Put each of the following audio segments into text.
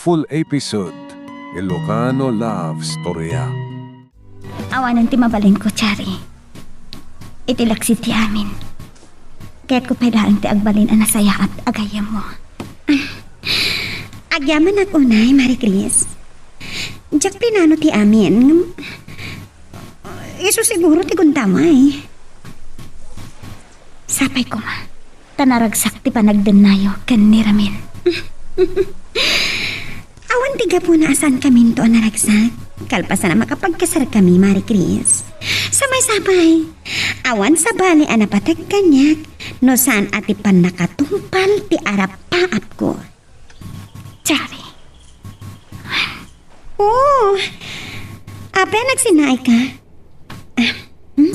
full episode, Ilocano Love Storya. Awanan ti mabalin ko, Chari. Itilaksit ti amin. Kaya't ko pedaan ti agbalin ang nasaya at agayam mo. Agyaman at unay, Marie Chris. Diyak pinano ti amin. Iso siguro ti kuntamay. Sapay ko ma. Tanaragsak ti panagdenayo kan ni Ramin. Awan tiga po na asan kami to naragsak. Kalpasan na makapagkasar kami, Marie Chris. Samay-sabay. Awan sa bali anapatag kanyak. No saan ati pan nakatumpal ti arap paap ko. Chari. Oo. Ape, nagsinay ka?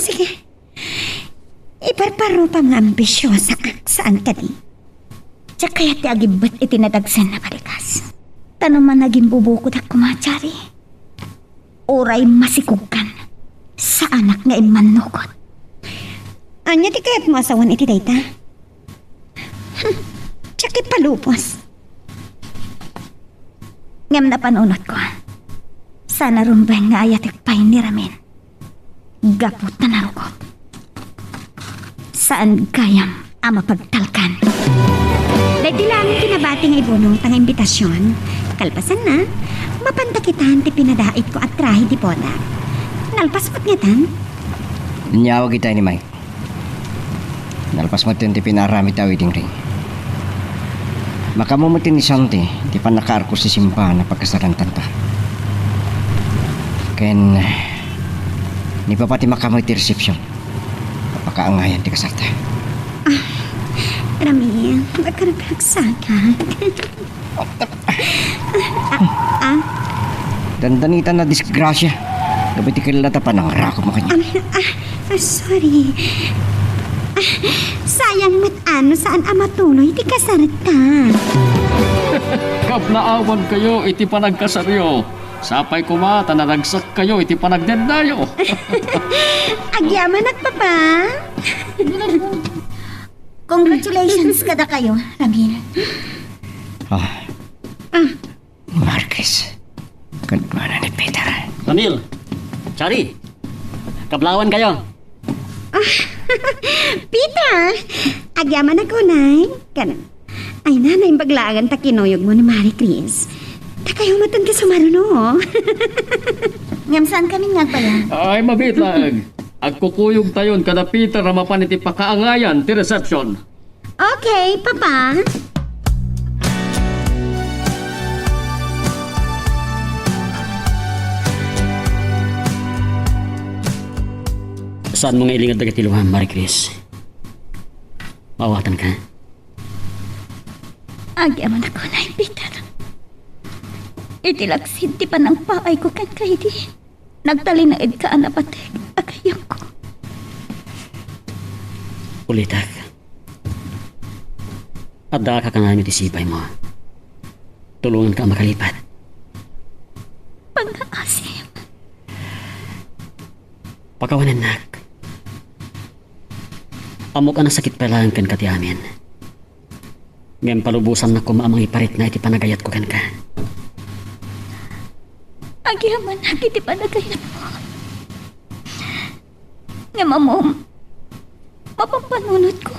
Sige. Iparparo pa mga ambisyosa. Saan ka di? Tsak kaya ti agibet itinadagsan na balikas. Tanong man naging bubukod ako ma, Chari. Oray masikugan sa anak nga imanukot. Anya ti kaya't mo asawan iti dayta? Tsak ipalupos. Ngam na panunot ko. Sana rumbay nga ayatik pay ni Ramin. Gapot na narukot. Saan gayam ang mapagtalkan? Dahil lang kinabati nga ibunong tanga imbitasyon. Kalpasan na, mapantakitan ti pinadait ko at trahi di poda. Nalpas mo't ngatan? Nyawag kita ni May. Nalpas mo ti pinarami ta wedding ring. Makamumutin ni Santi, di pa nakaarko si Simpa na pagkasaran tanta. Ken, ni pa pati makamoy ti reception. Kapakaangayan ti kasarta. Rami, magkaragsakan. Dandanita na disgrasya. Gabi ti kilala pa nang rakot mo kanya. Sorry. Sayang mat ano saan amatuloy ti kasarta. Kaplaawan kayo, iti panagkasaryo. Sapay kuma, tanaragsak kayo, iti panagdendayo. Agyaman at papa. Congratulations kada kayo, Ramin. Marquez. Kadwana ni Peter. Ramil, Chari, kablawan kayo. Peter, agyaman ako nay. Ay nanay baglagan ta kinuyog mo ni Marie Chris. Takayo matan ka sumaruno. Ngam saan kami nga pala? Ay, mabitlag. Agkukuyog tayon kada Peter na mapaniti pakaangayan ti reception. Okay, papa. Saan mo nga ilingad na katiluhan, Marie Chris? Mawatan ka. Agyaman ako na Peter. Itilaksin ti pa ng paay ko kan kay di. Nagtalinaid ka anapatek. Agayam ko. Ulitak. At daka ka nga ti sipay mo. Tulungan ka makalipat. Pag-aasim. Pakawanan nak. Amo ka na sakit palang kan kati amin. Ngayon palubusan na kumaamang iparit na iti panagayat ko kan ka. Agyaman na kiti panagayat mo. Nga mamom. Mapampanunod ko.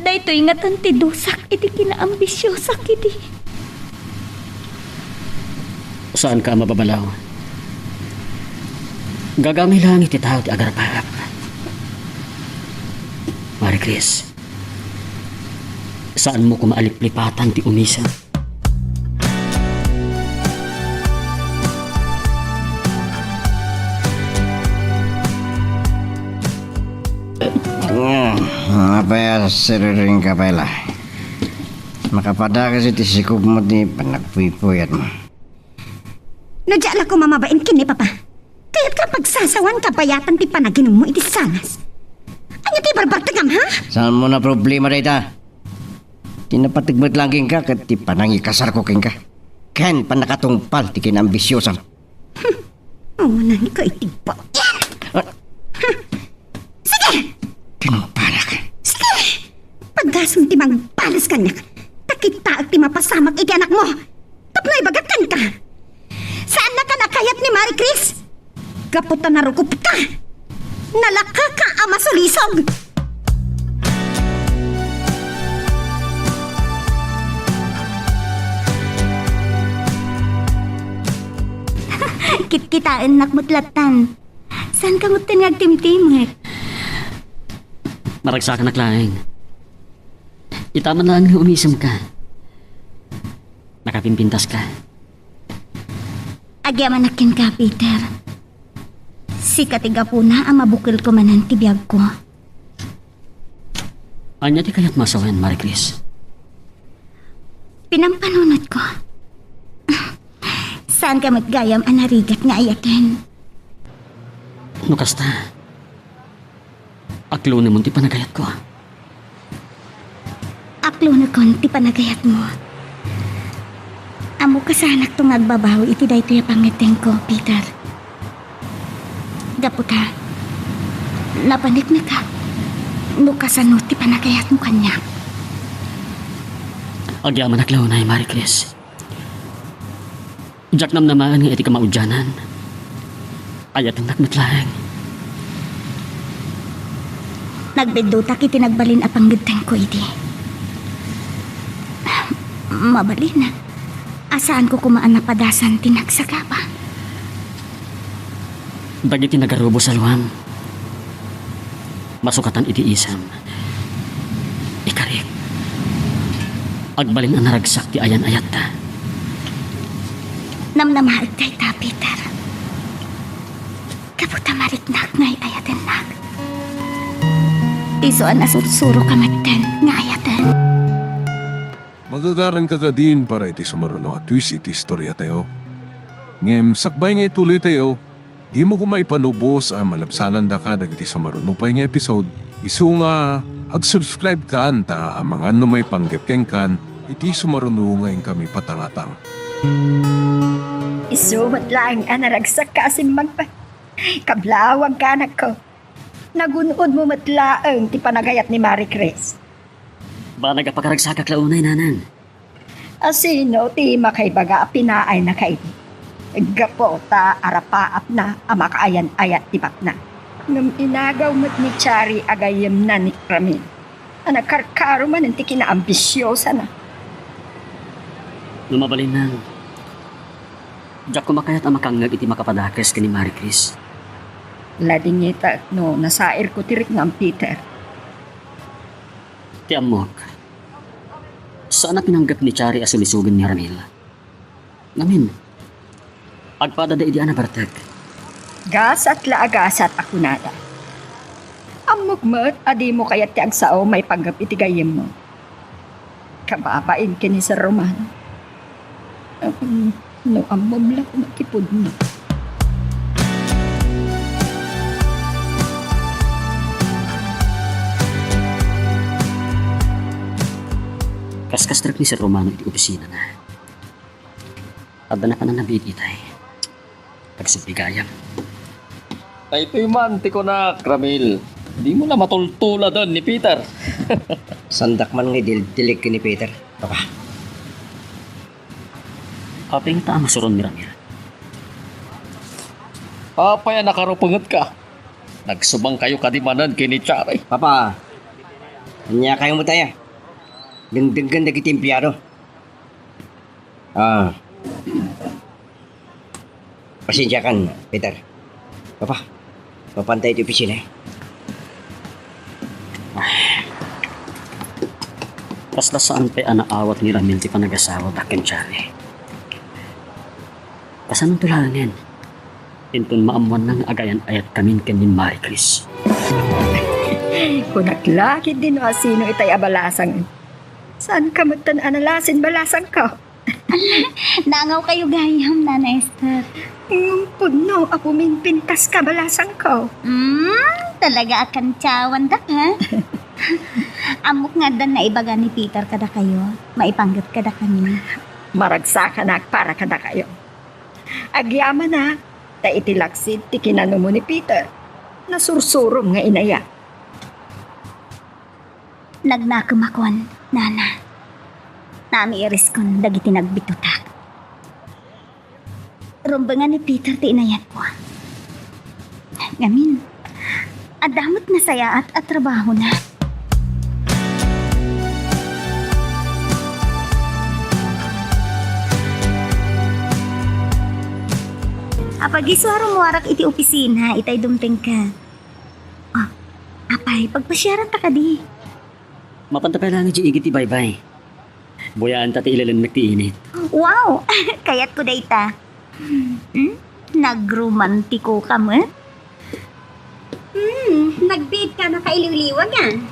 Dahito ingatan ti dusak iti kinaambisyosa kiti. Saan ka mababalaw? Gagami lang iti tao ti agarapap. Marie Chris, saan mo kumaalip-lipatan ti umisa? Apa siriring ka pala. Makapada kasi ti sikub mo ti panagpuypuyat mo. Nadya ko mamabain kini papa. Kaya't kapag sasawan ka payatan ti panaginom mo iti sanas. Ano ti barbartagam ha? Saan mo na problema dayta? Tinapatigmat langking ka kat ti panangi kasar ko king ka. Ken panakatungpal ti kinambisyosan. Nang ka itigpa. Sige! Tinumpala ka. Sige! Paggasong ti magbalas ka na. kita at ti mapasamak iti anak mo. Tapno ibagatan ka. Saan na ka nakayat ni Marie Chris? Kaputa na rukup ka. Nalaka ka ama sulisog. Kit-kitaan nakmutlatan. Saan ka ngutin nga timtimit? Maragsakan na klaeng. Itaman lang nga umisam ka. Nakapimpintas ka. Agyaman nakin ka, Peter. Si katiga po na ang mabukil ko manan tibiyag ko. Anya di kaya't masawan, Marie Chris. Pinampanunod ko. Saan ka matgayam ang narigat nga ayaten? No kasta. Aklo na mo ti panagayat ko. Aklo na kon ti panagayat mo. Amo ka sa anak tong agbabaw iti dayto ya pangiteng ko, Peter. Gapo ka. Napanik na ka. Nukasano ti panagayat mo kanya. Agyaman aklaw na, Marie Chris. Jack nam naman nga iti kamaudyanan. Ayat ang nakmatlaeng. Nagbedutak iti nagbalin apang giteng ko iti. Mabalin na. Asaan ko kumaan na padasan tinagsagapa? Dagiti nagarubo sa luwam. Masukatan iti isam. Ikarik. Agbalin ang naragsak ti ayan-ayat ta. Namnamaag kay ta, Peter. Kaputa mariknak ngay ayaten nak. Isoan na sursuro kamaten nga ayaten. Magagaran ka din para iti sumaruno at twist iti istorya tayo. Ngem, sakbay nga ituloy tayo. Di mo ko maipanubos ang malabsanan da ka dagiti sumaruno pa nga episode. Isu nga, ag-subscribe ka anta ang mga ano may panggepkeng kan iti sumaruno ngayon kami patangatang. Isumat lang ang naragsak ka asimbang pa. Kablawag ka anak ko. Nagunod mo matlaang ti panagayat ni Marie Chris. Ba nagapakaragsak aklaunay, nanan? Asino ti makaibaga pinaay na kay gapo ta arapaap na amakaayan-ayat ti bakna. Ngam inagaw mo't ni Chari agayem na ni Ramil. Anak karkaro man ti kinaambisyosa na. Lumabalin na. Jack kumakayat ang makangag iti makapadakes ka ni Marie Chris. Lading ita no nasair ko tirik ng Peter. Ti amok. Saan na pinanggap ni Chari asulisugan ni Ramil? Ngamin. Agpada da idi anabartek. Gasat la agasat ako nada. Amok mo't adi mo kayat ti agsao may panggap iti gayem mo. Kababain kini sa Roman. No amom lang matipod mo. Kaskas-trak ni Sir Romano iti opisina na. Adda na ka na nabit itay. Pagsubigayam. Ay, ito'y man, tiko na, Ramil. Di mo na matultula doon ni Peter. Sandak man nga dildilig ni Peter. Papa. Kaping ta masuron ni Ramil. Papaya nakarupungot ka. Nagsubang kayo kadimanan kini Chari. Papa. Anya kayo mo tayo. Dengdegan dagiti empleyado. Pasensya kan, Peter. Papa. Papantay iti opisina. Basta saan pa anaawat ni Ramil ti panag-asawa daken Chari. Pasanong tulanan? Intun maamuan nang agayan-ayat kamin kanin Marie Chris. Kunaklakit din o asino itay abalasang. Saan ka matan analasin balasang ka? Nangaw kayo gayam, Nana Esther. Puno ako minpintas ka balasang ka. Talaga akan tiyawan da ka. Amok nga dan na ibaga ni Peter kada kayo. Maipanggap kada kami. Maragsakan na para kada kayo. Agyaman na, ta itilaksid ti kinano mo ni Peter. Nasursurom nga inaya. Nagnakumakon, Nana. nami iris kon dagiti nagbitutak. Rumbangan ni Peter ti inayat ko. Ngamin, adamot na saya at trabaho na. Apag iswaro mo arak iti opisina, itay dumteng ka. Oh, apay, pagpasyaran ta ka di. Mapantapay lang nga iti bye-bye. Buyaan ta ti ilalan ti init. Wow! Kayat ko dayta. Nagromantiko ka mo? Nagbid ka na kailiwliwag yan.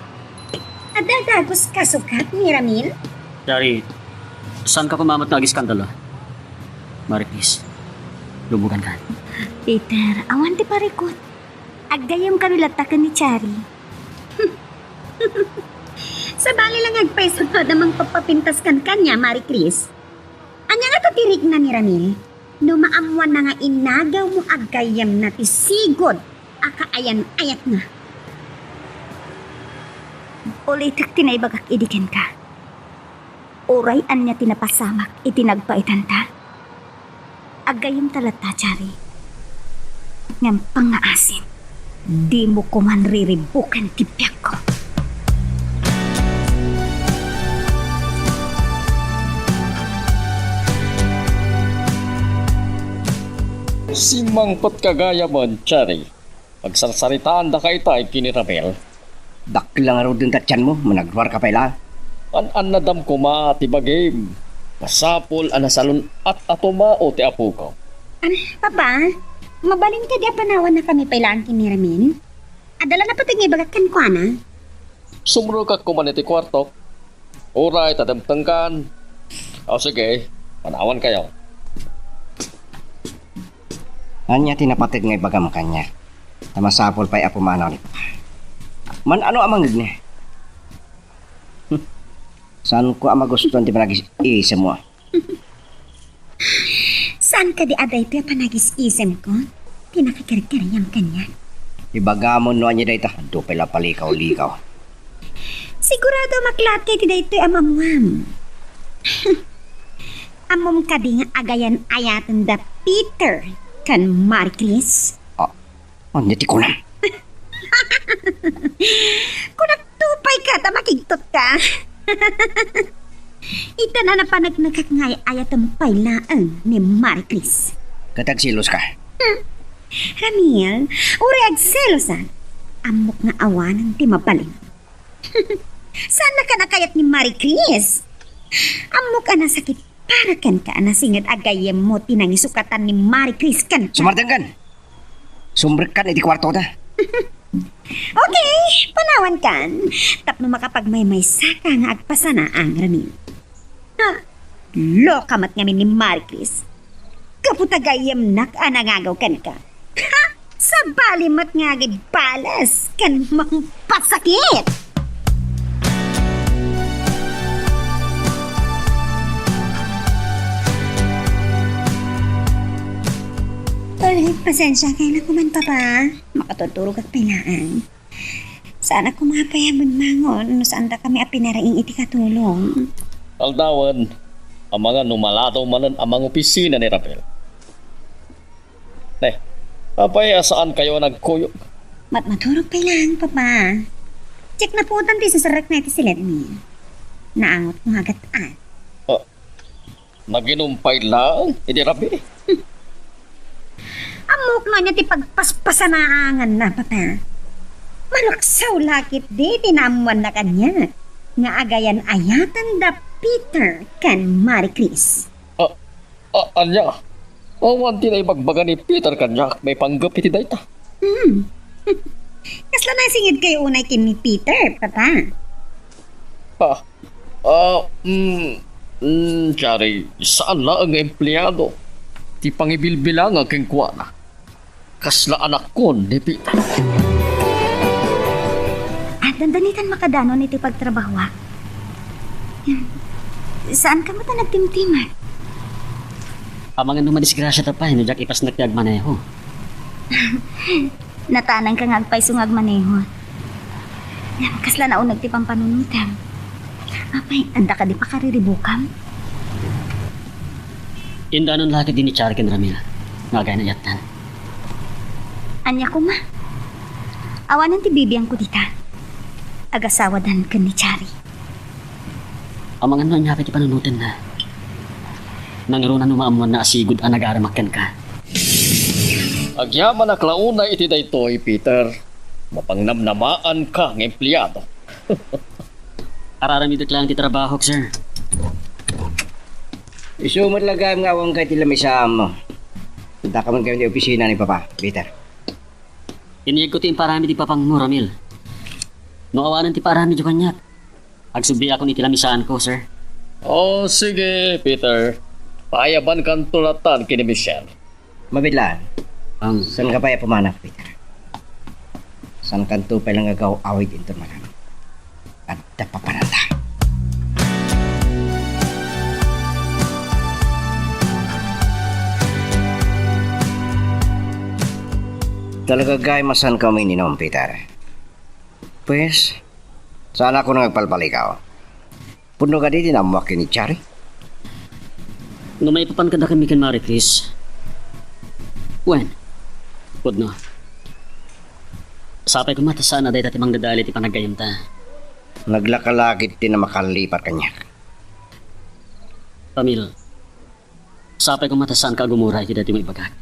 Adagagos ka sukat, Miramil? Chari, saan ka kumamat na ag-iskandalo? Mari, please. Lubugan ka. Peter, awan ti parikot. Agdayam kami latakan ni Chari. Sa bali lang agpay sa namang papapintas kan kanya, Mari Chris. Anya nga tatirik na ni Ramil? No maamuan na nga inagaw mo agayam na ti sigod, akaayan-ayat na. Ulitak tinaybagak idikin ka. Oray anya tinapasamak itinagpaitan ta. Agayam talata, Chari. Ngam pangaasin, di mo ko man riribukan tipyak ko. Si mangpot kagaya man, Chari. Pagsarsaritaan da ka itay kinirabel. Daklang araw din tatyan mo, managwar ka pa lang. An nadam ko ma ti bagim. Masapol anasalon at atumao ti apo ko. Papa, mabalin ka di panawan na kami pailaan kini Ramil? Adala na pati nga bagakan ko na. Sumro ka kuman iti kwarto. Oray, tadamtangkan. O sige, panawan kayo. Anya tinapatid nga ibagam kanya. Tamasapol pa'y apumanaw ni pa. Man ano amang niya? Saan ko ama gustuhan di panagis-isa mo? Saan ka di aday ito panagis-isem ko? Pinakikirikiriyam kanya. Ibagamon no anya dayta. Do pala palikaw-likaw. Sigurado maklat kay ti ito amamuam. Amom ka di nga agayan ayatan da Peter kan Marcris. Anya ti kunam. Kung nagtupay ka, tamakigtot ka. Ita na napanagnakak ngay ayatan pailaan ni Marcris. Katagsilos ka. Ramil, uri agselosan. Amok nga awanan ti mabalin. Sana ka nakayat ni Marie Chris? Amok ka nasakit para kan ka nasingad agayem mo tinangisukatan ni Marie Chris kan. Sumardanggan. Sumbrek kan iti kwarto ta. Okay, panawan kan. Tapno makapagmaymay saka nga agpasana ang Ramil. Ha, lokamat ngamin ni Marie Chris. Kaputagayem nak anangagaw kan ka. Ha, sa balimat nga agad balas kan mang pasakit. Ay, pasensya kayo na kuman, Papa. Makatutulog at pilaan. Sana kumapayamon mangon no saan da kami apinaraing iti katulong. Aldawan, ang mga numalataw manan ang mga opisina ni Rapel. Apay saan kayo nagkuyog? Matulog pa lang, Papa. Check na po tanti sa sarak na iti silet mi. Naangot kong hagataan. Naginumpay lang, hindi Rapel. Amok na niya ti pagpaspasanaangan na, Papa. Malaksaw lakit di tinamuan na kanya. Nga agayan ayatan da Peter kan Marie Chris. Anya, awan tinay bagbaga ni Peter kanya, may panggap iti dayta. Kasla na singid kayo unay kin ni Peter, Papa. Chari, saan la ang empleyado? Ti pangibilbilang ang kengkwana. Kasla anak ko ni Peter. At dandanitan makadano niti pagtrabaho. Saan ka mo ta nagtimtiman? Ang mga numadisgrasya tapay, no Jack ipas nagtiag maneho. Natanang ka nga agpay sungag maneho. Kasla na unag ti pampanunutan. Apay, anda ka di pa kariribukam. Indanon laki din ni Chari ken Ramil. Nga gaya na yatan. Anya ko ma. Awanan ti bibiyang ko dita. Agasawadan ka ni Chari. Ang mga ano niya ti panunutin na. Nangirunan numaamuan na asigod ang nag-aramakan ka. Agyaman na klauna iti daytoy, Peter. Mapangnamnamaan ka ng empleyado. Araramidot lang ti trabaho, sir. Isumat lagam nga awang kay tila may saam mo. Punta ka man kayo ni opisina ni Papa, Peter. Iniyag ko ti parami di papang mo, Ramil. No awanan ti parami di kanyak. Agsubi ako ni tilamisaan ko, sir. Oh, sige, Peter. Payaban kang tulatan kini Michelle. Mabidlaan, Ang saan ka pa pumanap, Peter? Saan kanto pa lang agaw awit into malang. At tapaparata. Talaga gay masan kami ninom, Peter. Pues, sana ako nagpalpal ikaw. Puno ka di dinamuak ni Chari. no may papankada kami kan Mari Chris. Wen. Pudno. Sapay ko mata sana dahi tati mang dadali ti panagayam ta. Naglakalagit din na makalipat kanya. Ramil. Sapay ko mata saan ka gumuray ti dati mo ibagak.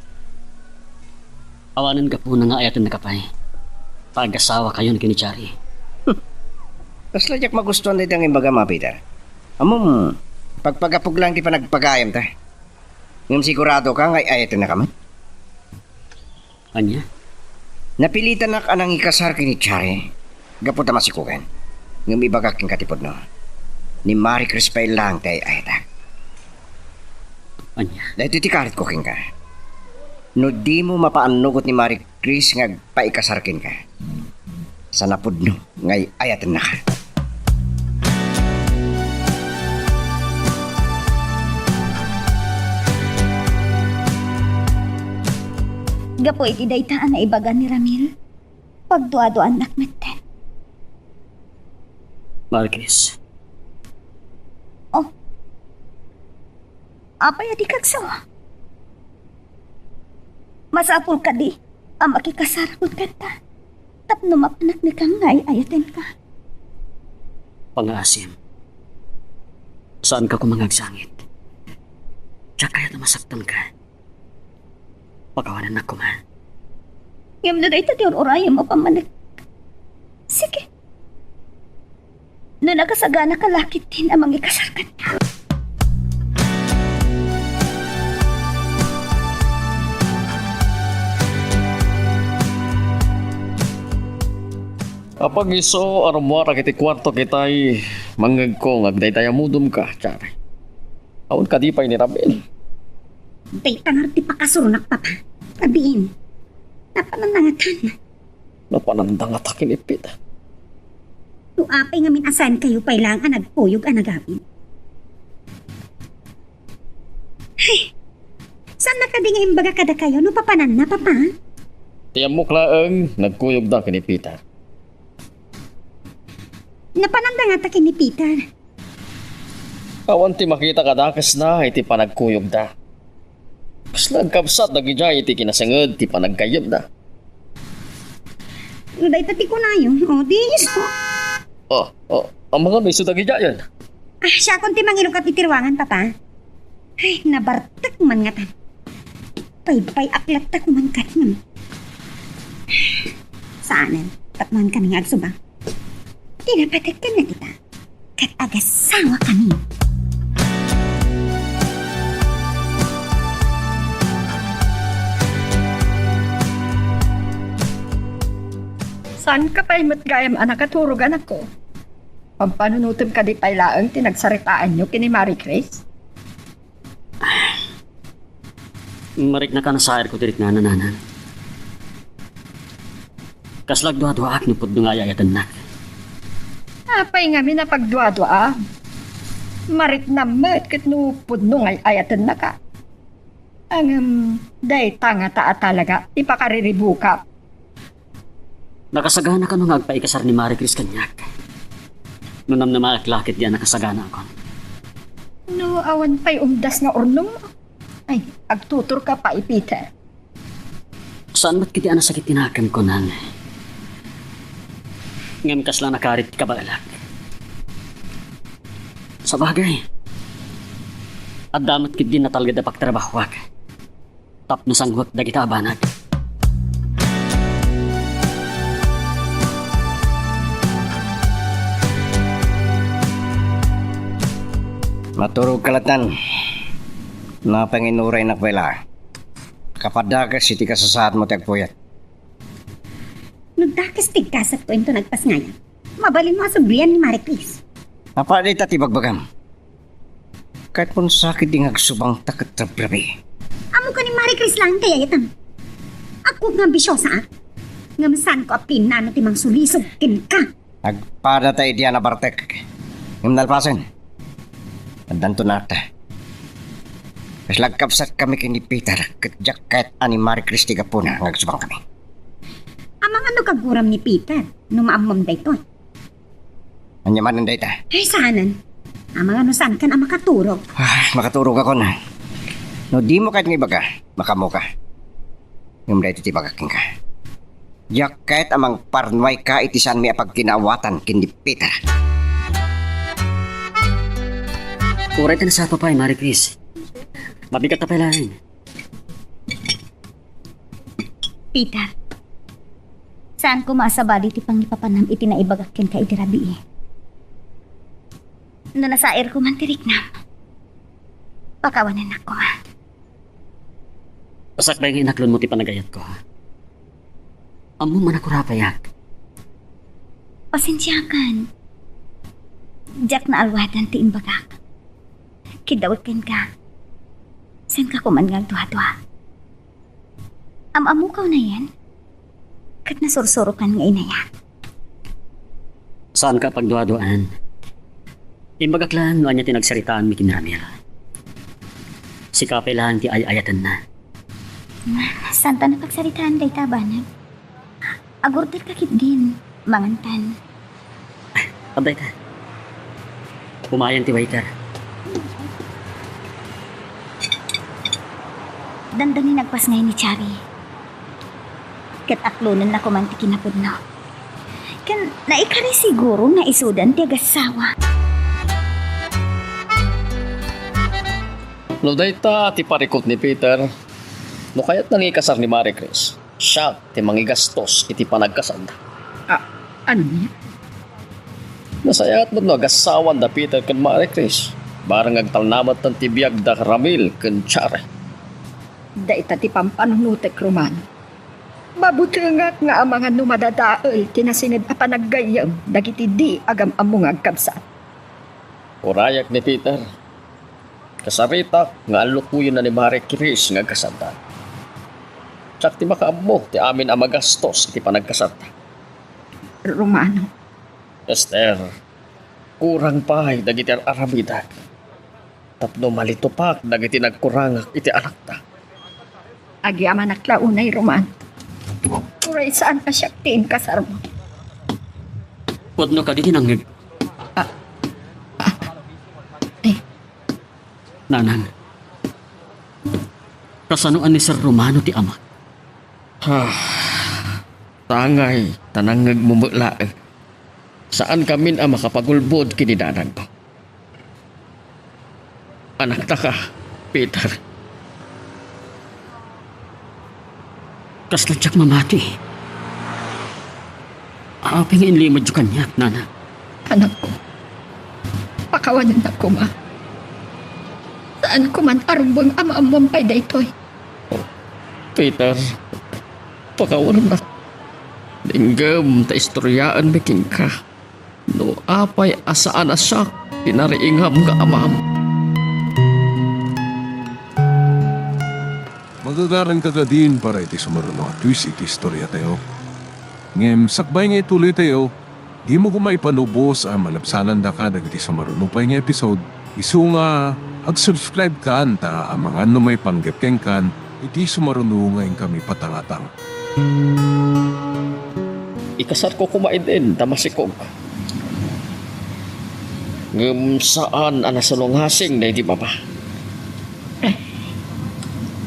Awanan ka po na nga ayatan na kapay. Pag-asawa kayo ni Chari. Tapos ladyak magustuhan din ang imbaga mga Peter. Among, pagpagapog lang di pa nagpagayam ta. Ngam sigurado ka ngay ayatin na ka man. Anya? Napilitan na ka nang ikasar kini Chari. Gapot na masikukan. Ngam ibagak king katipod no. Ni Marie Chris pa lang tayo ayata. Anya? Dahil titikarit ko king ka. No di mo mapaanugot ni Marie Chris nga paikasarkin ka. Sa napudno ngay ayatin na ka. Gapo iti daytaan na ibagan ni Ramil. Pagduado-an nakmetten. Marquez. Oh. Apay adi kagsawa. Masapul ka di. Ang makikasarapod ka ta. Tapno mapanak ni kang ngay ayaten ka. Pangasim. Saan ka kumangagsangit? Tsaka kaya na masaktan ka. Pagawanan na kuman. Yung na dayta ti oraya mo pamanik. Sige. No nakasagana ka lakit din ang mga ikasarkan niya. Kapag iso, arumwara kiti kwarto kitay, manggag ko ngagdaytaya mudum ka, Chari. Aun ka di pa ni Ramil. Dayta nga ti pakasurnak, Papa. Tabiin. Napananangatan. Napanandang atakin ipit. Tuapay nga minasan kayo pailangan nagpuyog ang nagapin. Ay, saan nakadingin baga kada kayo no papanan na, Papa? Tiyam mo klaang, nagkuyog da kini Peter. Napananda nga takin ni Peter. Awan ti makita ka dakas na, iti panagkuyog da. Kas nagkabsat na gijay, iti kinasangad, ti panagkayab da. No, dayta ti kunayo. O, di, isko. Ang mga beso da gijayan. Ah, siya akong ti mangilong ka titirwangan, Papa. Ay, nabartak man nga tan. Pay aklat ta kuman ka rin. Saanan, takman kami nga agsubang. Tinapatak ka na kita. Kat agasawa kami. Saan ka pa'y matgayam anak at hurog anak ko? Pampanunutom ka di pa'y laang tinagsaritaan nyo kini Marie Chris? Marik na ka na sa air ko dirit nga nananan. Kaslag dua-duaak ni pudno nga ayatan na. Apay nga minapagdwa-dwa. Marik na mat kat no pudno ngay ayatan na ka. Ang day tanga taa talaga, ipakariribu ka. Nakasagana ka nung agpaikasar ni Marie Chris kanyak. Nunam na maklakit diyan nakasagana ako. No, awan pa'y umdas nga ornong mo. Ay, agtutor ka pa, Peter. Saan ba't kiti ana sakit tinakam ko nang? Ngam kasla nakarit ka ba alak? Sa bagay. At damat kit din na talaga dapat trabahwak. Tap na sanggwak da kita abanag. Maturog kalatan. Napanginuray na kwela. Kapadagas iti kasasaad mo tagpuyat. Nagdakas tigkasat ko ito nagpasngaya. Mabalin mo asublian ni Marie Chris. Apa di tati bagbagam? Kahit pun sakit di ngagsubang takat trabrabi. Amo ka ni Marie Chris lang kaya itang. Ako nga bisyosa ah. Ngamasan ko apin na ano timang sulisog kin ka. Agpada tayo diyan na Bartek. Yung nalpasan. Andanto na ta. Kaslagkapsat kami kini Peter. Katjak kahit ani Marie Christi ka po na ngagsubang kami. Amang ano kaguram ni Peter. Numaamam da ito. Anyaman ang data. Ay saanan. Amang ano saan kan ang makaturog. Makaturog ako na. No di mo kahit ng iba ka, makamo ka. Yung dahil iti bagaking ka. Diyak kahit amang parnway ka itisan mi apag kinawatan kini Peter. Kuray ka na sa papay, Marie Chris. Mabigat na palain. Peter, saan ko masabali ti pangipapanam iti naibagakin ka iti rabi eh. No nasair ko man tirik na. Pakawanan ako ha. Pasak ba yung inaklon mo ti panagayat ko, ha? Amo man ako rapayak. Pasensyakan. Jack na alwadan ti imbagak. Kidawat ken ka. Sen ka kuman nga duha-duha. Am-amu ka na yan. Kat nasursuro kan nga inaya. Saan ka pagduaduan? Imbagak lang no anya tinagsaritaan mi kinaramil. Si Kapay lang ti ay-ayatan na. Santa na pagsaritaan day tabanag. Agurder ka kit din, mangantan. Abday ka. Pumayang ti waiter. Dandani nagpas ngayon ni Chari. Kat aklunan na kumanti kinapudno. Kan naikari siguro na isudan ti agasawa. No dayta ti parikot ni Peter. No kaya't nangikasar ni Marie Chris. Siya ti mangigastos iti panagkasad. Ano niya? Nasayat mo no agasawan da Peter kan Marie Chris. Barang agtalnamat ng tibiyag da Ramil kan Chare. Da ita ti pampanunutek Romano. Mabuti nga amangan no madadaol tinasinid a panaggayam dagiti di agam among agkabsat. Urayak ni Peter. Kasarita nga alukuyon na ni Marie Chris nga kasada. Tsak ti makaamo ti amin ang magastos iti panagkasada. Romano. Esther, kurang pahay dagiti aramida. Tapno malitupak dagiti nagkurangak iti anak ta. Agyaman naklaunay Romano. Uray saan ka siya tiin kasar mo? Pudno ka di tinanggig. Nanang. Kasanuan ni Sir Romano ti ama. Tangay, tanangag mumula. Saan kami ang makapagulbod kinidanag ko? Anak ta ka, Peter. Kasladyak mamati. Aping inlimad yung kanya, nana. Anak ko. Pakawanan ako ma. Saan ko man arumbang ama-amang pay daytoy. Peter, pakawanan na. Linggam ta istoryaan biking ka. No apay asaan asak, pinariingam ka amam. Magagaran ka din para iti sumaruno at twist iti istorya tayo. Ngem sakbay nga ituloy tayo, di mo kumay panubos ang malapsanan da ka dagiti sumaruno pa nga episode. Isu nga ag-subscribe ka ta ang mga may panggapkeng kan iti sumaruno ngayon kami patangatang. Ikasar ko kumain din, damasikog. Ngam saan ang nasulunghasing na di ba ba?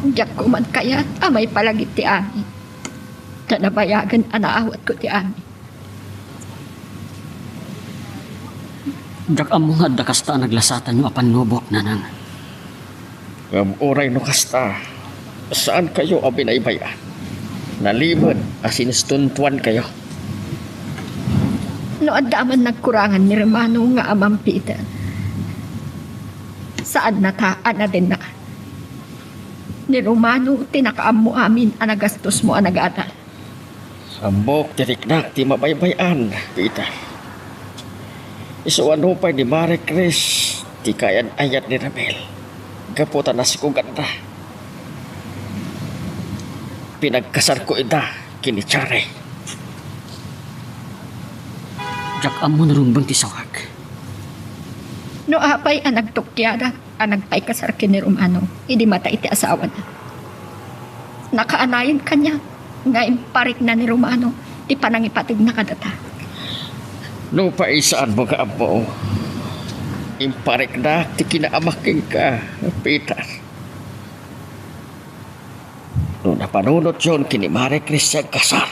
Diyak ko man kaya amay palagit ti Ami. Na nabayagan anaawat ko ti Ami. Jak amo nga dakasta naglasatan yung apan nubok nanang. Ngam oray no kasta. Saan kayo abinaybayan? Nalimod asinistuntuan kayo. No adaman nagkurangan ni Romano nga amang Peter. Saan nataan na din na? Ni Romano, tinakaam mo amin ang nagastos mo ang nag-atal. Sambok tiriknak ti mabaybayan, Peter. Isuan ho pa ni Mare Chris, ti kayan ayat ni Ramel. Gaputan na si kuganda. Pinagkasar ko ida, kini Chare. Jak amo narumbang ti sawag. No apay ang nagtukyada, ang nagpay kasar ni Romano, hindi mata iti asawa na. Nakaanayon kanya, nga imparik na ni Romano, ti panangipatig na kadata. No pa isaan mo ka amo. Imparik na, ti kinaamaking ka, Peter. No napanunot yun, kini Mare Chris siyang kasar.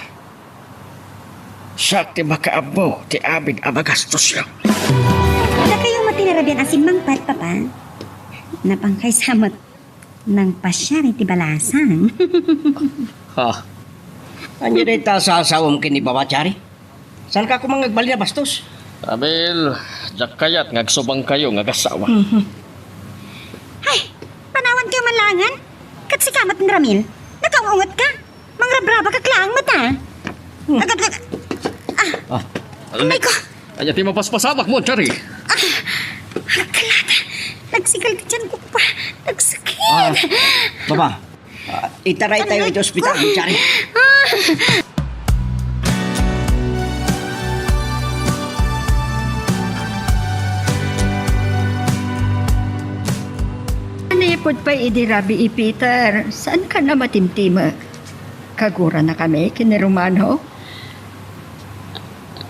Siya ti makaamo, ti amin ang magastos yun. Wala kayong matinarabian asin mangpat, papa. Napangkay samot ng pasyari ti balasang. Ha? Anyo rin ta sa asawam kini Baba Chari? Saan ka kumangagbali na bastos? Amil, jak kayat ngagsubang kayo ngagasawa. Ay, panawan kayo manlangan? Kat si kamat ng Ramil. Nakaungot ka? Mangrabraba ka klaang mata. Amay ko. Anya ti mapaspasamak mo, Chari. Kalata. Nagsikal ka dyan ko pa. Nagsakit. Baba, itaray tayo ito ospital, Chari. Anipod pa idirabi Peter, saan ka na matimtima? Kagura na kami, kini Romano.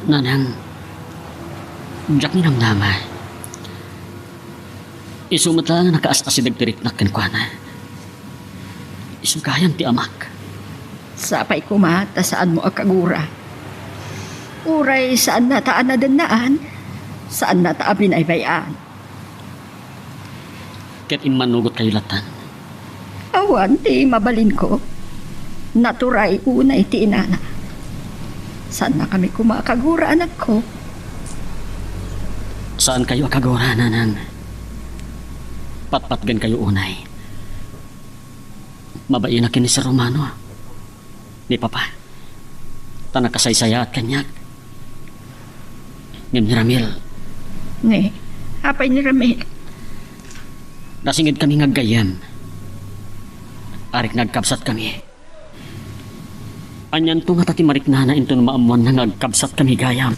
Nanang, jak ni namnama. Isumat lang nakaas-asidag tirik-nak kankwana. Isukayan ti amak. Sapay kumata saan mo akagura. Uray saan nataan na dinaan, saan nataabin ay bayan. Ket inmanugot kayo latan. Awan ti mabalin ko. Naturay unay ti inana. Saan na kami kumakagura anak ko? Saan kayo akagora nanang? Patpatgan kayo unay. Mabain na kini sa Romano. Ni Papa. Tanakasaysaya at kanyak. Ngem ni Ramil. Ni, apay ni Ramel. Nasingid kami ngaggayam. Arik nagkabsat kami. Anyan to nga tati mariknana into na maamuan na nagkabsat kami gayam.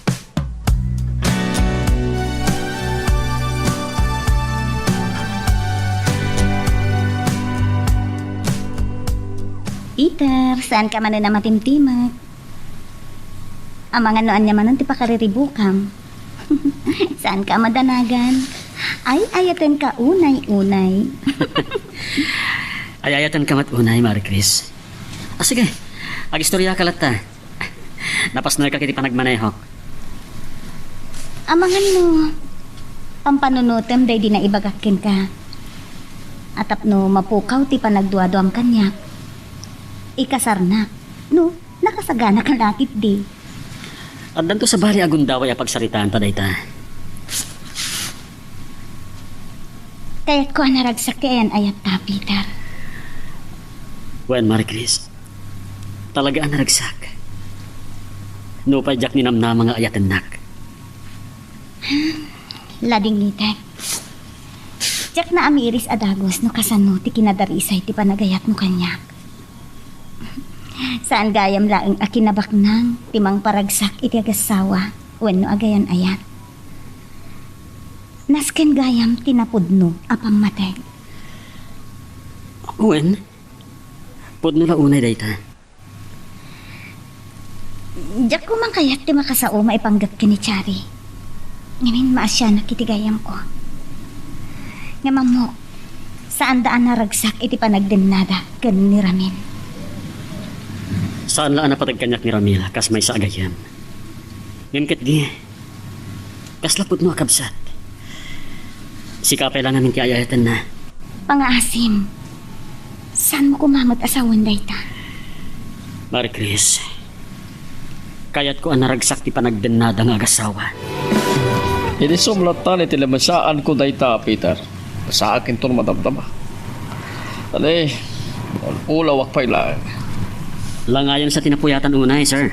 Peter, saan ka man na matimtimag? Ang mga noan niya manon ti pakariribukam. Saan ka madanagan? Ay, ayatan ka unay-unay. Ay ayatan kamat unay, Mari Chris. Sige, agistorya ka lata. Napas na ka kiti panagmanayhok. Ang mga no, pampanunutem day di na ibagakin ka. Atap no, mapukaw ti panagduado ang kanya. Ikasar na. No, nakasagana ka lakit di. At danto sa bali agundaway a pagsaritaan ta dayta. Kaya't ko naragsak kayan ayat ta, Peter. Wen, Mari Chris. Talaga ang naragsak. No pa jak ni namna mga ayatan nak. Lading nitek. Jak na amiris adagos no kasano ti kinadarisay ti panagayat mo kanya. Saan gayam laeng akinabaknang timang paragsak iti agasawa wenno agayan ayat. Nasken gayam tinapudno apang mateg. Wen, pudno la unay dayta. Jak ko man kayat ti makasao maipanggap kini Chari. Ngamin maasya na kitigayam ko. Nga mamo, saan daan naragsak iti panagdennada kan ni Ramil. Saan laan na patagkanyak ni Ramil, kas may sa agayan. Ngimkit di, kas lapod mo akabsat. Sikapay lang namin kayayatan na. Pangaasim, saan mo kumamot asawan dayta? Mari Chris, kayat ko ang naragsak ti panagdennada ng agasawa. Hindi sumlatan iti lamasaan ko dayta, Peter. Sa akin to madamdama. Alay, ulaw akpay lang. Langayan sa tinapuyatan unay, sir.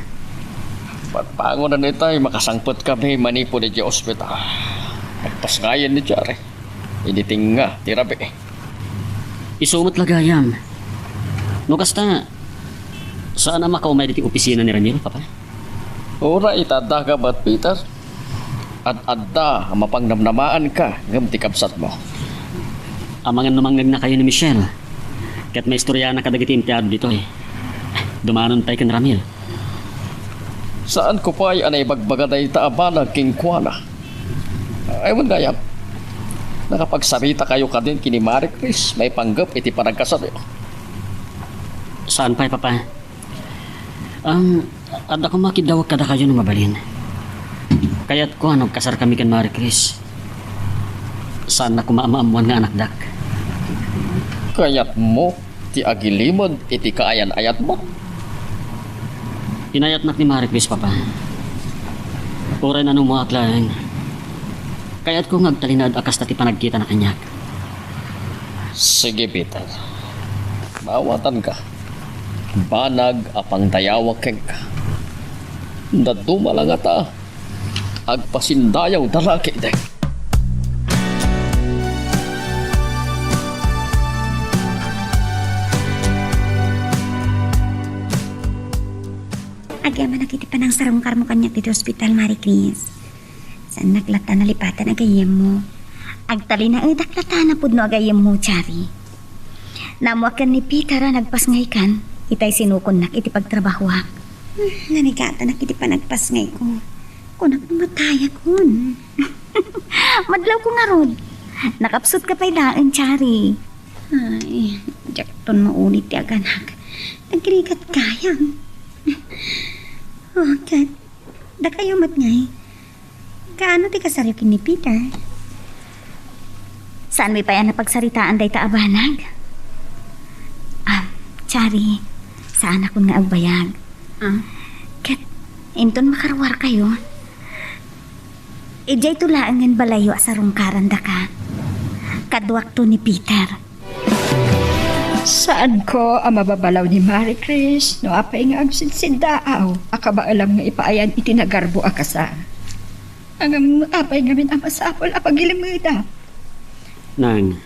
Pagpangon na nitay, makasangpot kami manipo di ospital. Nagpasgayan ni Jare. Initing nga, tirabi. Isumot lagayam. No kasta, saan na makaumay diti opisina ni Ramil, papa? Ora itada ka ba't, Peter? At adda, mapangnamnamaan ka, ngam tikabsat mo. Amangan namangag na kayo ni Michelle. Kaya't may istorya na kadagiti empleyado dito eh. Dumanon tayo kan Ramil. Saan ko pa ay anay bagbagaday taabanag king kuwana? Aywan gayam. Nakapagsarita kayo ka din kini Marie Chris, may panggap iti panagkasabi. Saan pa papa? Adda ko makidawag kada kayo ng mabalin. Kaya't ko kasar kami kan Marie Chris. Saan na kumamaamuan nga anak dak? Kayat mo, ti agilimod, iti kaayan-ayat mo. Inayat nak ni Marie Chris, papa. Oray na nung mga aklang. Kaya't ko ngagtalinad akas na ti panagkita na kanyak. Sige, Peter. Mawatan ka. Banag apang dayawag keng ka. Daduma lang ata. Agpasindayaw dalaki dek. Agyaman nakitipan ng sarungkar mo kanyak dito ospital, Marie Chris. Saan naglata na lipatan agayam mo? Agtali na daklata na pud no agayam mo, Chari. Namuakan ni Peter nagpasngay kan, itay sinukon nak iti pagtrabahuak. Nanigata nakitipan nagpas ngay ko. Kunak mamataya kun. Madlaw ko nga rod. Nakapsot ka pa'y daan, Chari. Ay, jakton maunit ti aganak. Nagkirigat kayang. Oh, kat. Da kayo mat ngay. Kaano ti kasaryokin ni Peter? Saan may pa yan napagsaritaan day taabanag? Chari, saan ako nga agbayag? Kat, inton makarwar kayo. Ijay tulaangan balayo sa rungkaran da ka. Kadwak to ni Peter. Saan ko ang mababalaw ni Marie Chris? No, apay nga agsinsindaaw. Akaba alam nga ipaayan itinagarbo akasa. Ang apay nga min amasapol apagilimida. Nang,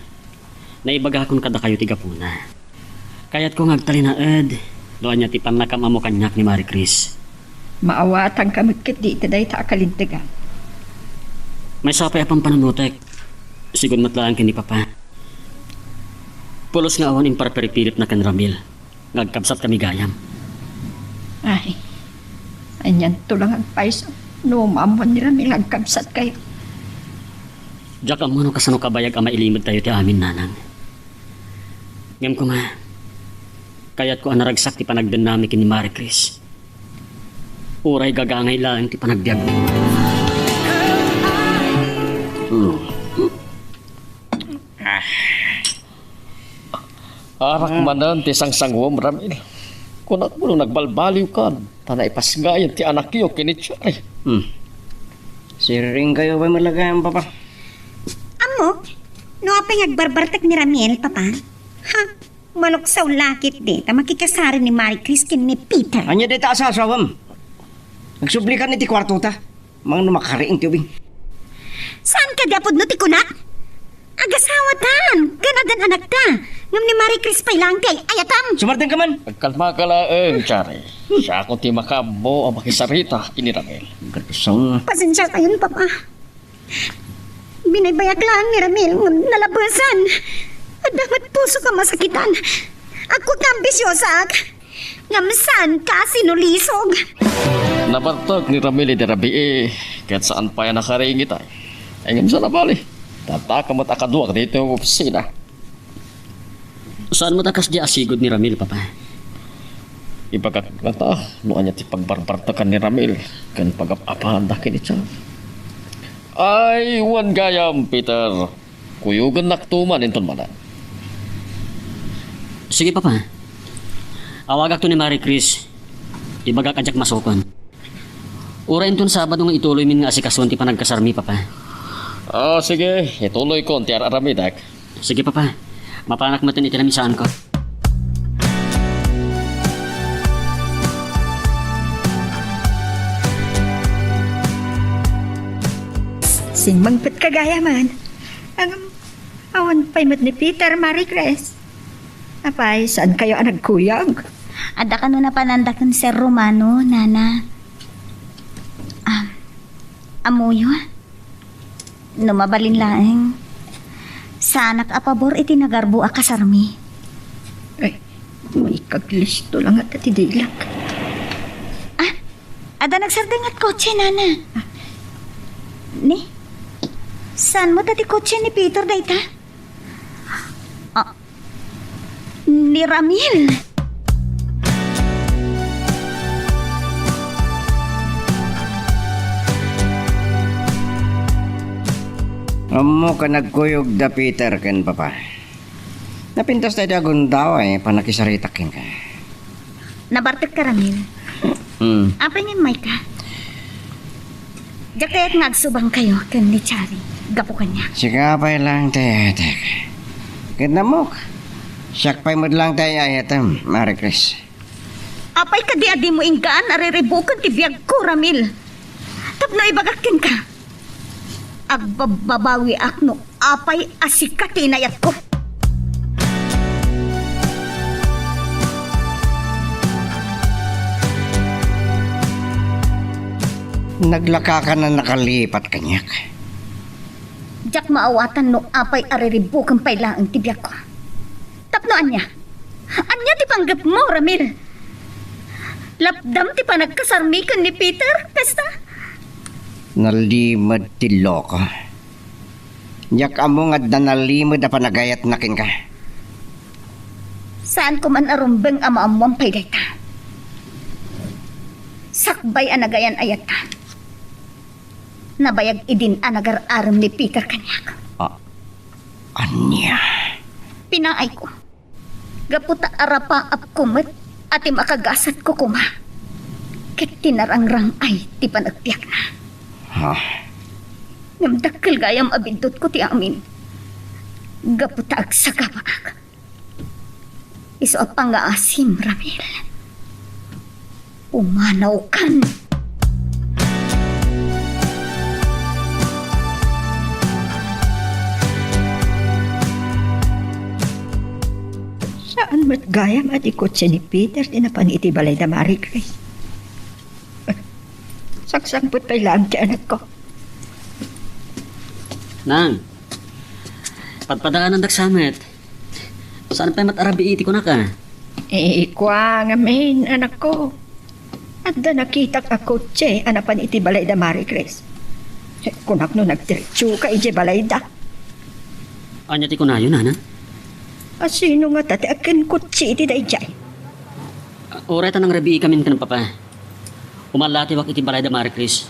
naibaga kon kada kayo tigapuna. Kaya't ko ngagtalinaed. Doan niya ti panakam amo kanyak ni Marie Chris. Maawatan ka magkit di itaday ta akalintigan. May sapay apang panunutek. Sigun matlaan kini papa. Pulos nga awan in parperipilip na kan Ramil. Ngagkabsat kami gayam. Ay, anyan tulang ang paiso. No, mamon nila may agkabsat kayo. Diyak ang mga kasano kabayag ang mailimod tayo ti amin nanang. Ngam ko nga, kaya't ko ang naragsak ti panagdanami kini Marie Chris. Uray gagangay lang ti panagbiag. Arak manan ti sangsangwam Ramil. Kunak mo nung nagbalbaliw ka, tanay pasgayan ti anak iyo kinitsari. Siring kayo ba malagayang papa? Amo? No apay agbarbartak ni Ramil, papa? Ha? Maluksaw lakit di. Ta makikasari ni Marie Chris kin ni Peter. Anya di ta asasawam. Nagsublikan ni ti kwarto ta. Mga namakariing ti ubing. Saan ka dapod no ti kunak? Agasawatan! Ganadan anak ta! Ngam ni Marie Chris pa'y lang kay ayatam! Sumartin ka man. Pagkalma ka lang, Chari. Siya akong ti makabo ang makisarita kini Ramil. Gatusang. Pasensya kayon, papa. Binibayak lang ni Ramil ngam nalabasan. At dapat puso ka masakitan. Ako ka ambisyosa. Ngam saan ka sinulisog. Nabartog ni Ramil di Rabi Kahit saan pa yan nakaringit ay. Ay ngam sa nabali. Tataka mo't akaduak dito yung opisina. Saan mo takas di asigod ni Ramil, Papa? Ipagkakata, noon niya ti pagbarbartakan ni Ramil. Kan pag-apahan da kinitsa. Ay, wan gayam, Peter. Kuyugan naktuman inton mana. Sige, Papa. Awagak to ni Marie Chris. Ibagak ajak masukon. Ura inton Sabado nga ituloy min nga asikason ti panagkasarmi, Papa. Sige. Ituloy ko ang tiara ramidak. Sige, Papa. Mapanak mo tin itinamisaan ko. Singmangpit kagaya man. Ang awan pa'y mat ni Peter, Marie Grace. Apay, saan kayo ang nagkuyag? Ada ka no na panandakan Sir Romano, Nana. Amuyo. Numabalin laeng. Sa anak apabor iti nagarbo a kasarmi. Ay, may kaglisto lang at atidilak. Ada nagsardingat kotse, Nana. Ni? Saan mo dati kotse ni Peter, dayta? Ni Ramil. Amo ka nagkuyog da Peter ken papa. Napintas tayo daw panakisarita ken ka. Nabartek ka, Ramil. Apa niyan, Micah? Diyak kaya't nagsubang kayo kan ni Chari. Gapo ka niya. Sigapay lang tayo. Ken namok. Sakpay mo lang tayo ayatam, Marie Chris. Apay ka di adi mo inggaan ariribukan ti biyag ko, Ramil. Tapno ibagakin ka. Agbababawi akno apay asikati inayat ko. Naglaka ka na nakalipat kanyak. Diyak maawatan no apay ariribukan pailaang ti biyag ko. Tapno anya. Anya ti panggap mo, Ramil. Lapdam ti panagkasarmikan ni Peter, pesta. Nalimad ti loko. Yak amo nga nalimad na panagayat nakin ka. Saan ko man arumbeng ama-amuang payday ta. Sakbay anagayan ayat ta. Nabayag idin anagar-aram ni Peter kanyak. Anya? Pinaay ko. Gaputa arapa ap kumet ati makagasat ko kuma. Ket tinarangrang ay ti panagpiak na. Ngam gayam abindot ko ti amin. Gaputa ag sagabaak. Iso apang nga asim, Ramil. Umanaw kan. Saan mat gayam at ikotse ni Peter tinapan iti balay da Marie Grace? Saksangput pa'y lang ti anak ko. Nang, padpadaan ang daksamet. Saan pa matarabi iti ko na ka? Kwa nga main, anak ko. At da nakita ka kotse, anapan iti balay da Marie Grace. Kunak no nagdiretso ka iti balay da. Anya ti ko na yun, Nana? Sino nga tati akin kotse iti da ijay? Oray ta nang rabi kami kan Papa. Umalati wak iti balay da Marie Chris.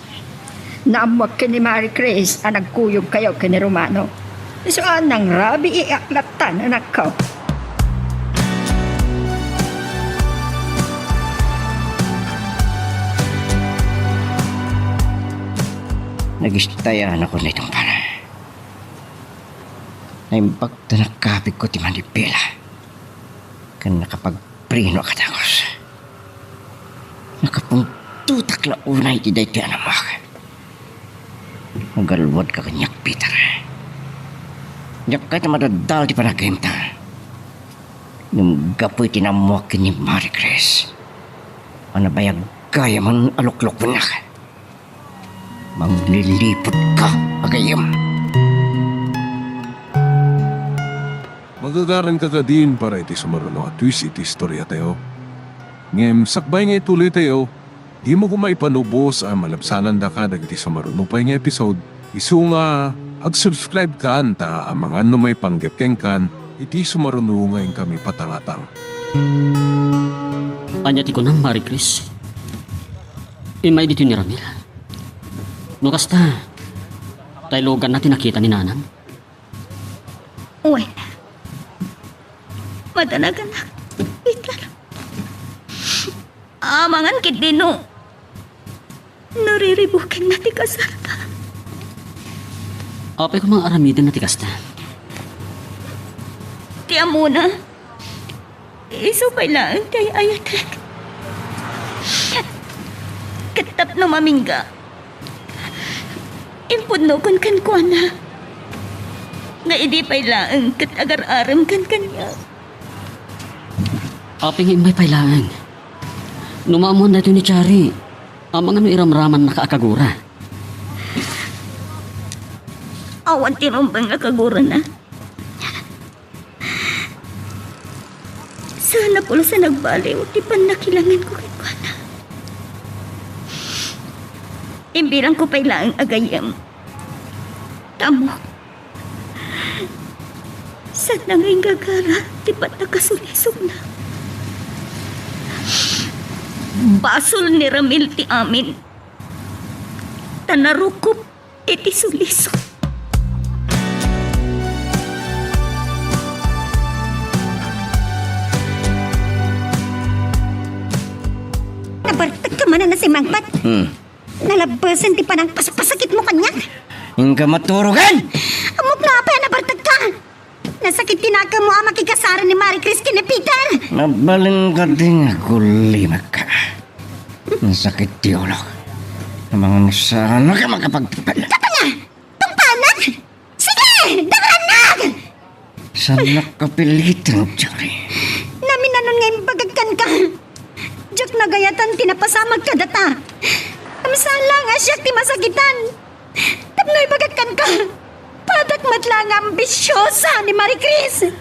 Naamwag ka ni Marie Grace, nagkuyog kayo ka ni Romano. So anang rabi iaklatan, anak ko. Nagistayan ako na itong para. Naimbag na nakapig ko ti Manipila. Kan nakapagprino katangos. Nakapungtutak la unay ti day ti anamak. Nagalwad ka kanyak, Peter. Nyak kahit na madadal ti panagayam ta. Nung gapoy tinamuak ni Marie Grace. Ano bayag gaya man aluklok mo na ka. Manglilipot ka, agayam. Magagaran ka din para iti sumaruno at twist iti istorya tayo. Ngem sakbay nga ituloy tayo, di mo ko maipanubos ang malabsanan da ka dagiti sa marunupay nga episode. Isu nga, ag-subscribe ka anta ang mga ano may panggapkeng kan, iti sumarunungayin kami patangatang. Anya ti ko nang Marie Chris. Imay dito ni Ramil. No kasta, tayo logan natin nakita ni Nanang. Well, madanagan na. Wait lang. Amangan kit dino. Nariribukin na ti kasal pa. Apay ko mga aramidin na ti kasta. Tiyan muna. Isupay lang tayo ayatak. Katap na mamingga. Impudno kon kan kuana. Nga idi pay lang kat agar-aram kan kanya. Apay nga imay pailangan. Numamon na ito ni Chari. Ang mga iramraman na kaakagura. Awan tinumbang nakagura na. Sana pula sa nagbaliw, di pa nakilangan ko kay kuana. Imbirang ko pay lang agayam. Tamo. Sana ngayong gagara, di pa nakasulisog na. Basol ni Ramil ti amin. Tanarukop iti sulisog. Nabartag ka man na si Mangpat. Nalabasan ti panang pasakit mo kanya. Hingga maturugan! Amok na pa nabartag ka. Nasakit tinaka mo ang makikasara ni Marie Chris kina Peter. Mabalin ka din ako limak ka. Nasakit di ulo. Ang mga nasana ka makapagpapal. Kapanga! Pagpanag! Sige! Daranag! Sana kapilitan, Jari. Namin nanon ngayon bagagkan ka. Diyak nagayatan tinapasamag ka data. Amsala nga siya ti masakitan. Tapnoy bagagkan ka. Padak matlang ambisyosa ni Marie Chris.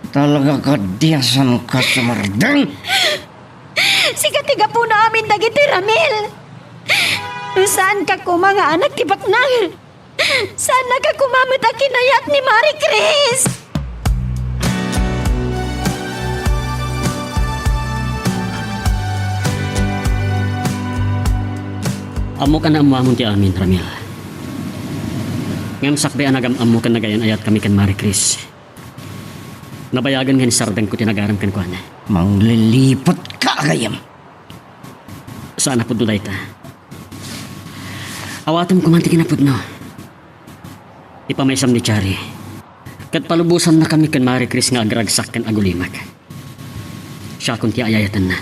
Talaga ka diyasan ka sa mardang. Siga tiga po namin dagiti Ramil. Saan ka ko mga anak tibak na? Sana ka kumamit ang kinayat ni Marie Chris. Amo ka na amuamon ti amin, Ramil. Ngam sakbe anagam amo kan nagayan ayat kami kan Marie Chris. Nabayagan nga ni Sardang ko tinagaram kan kuana. Manglilipot ka agayam. Saan na po dulay ta? Awatam ko man ti kinapudno. Ipamaysam ni Chari. Kat palubusan na kami kan Marie Chris nga agragsak kan agulimak. Siya kung ti ayayatan na.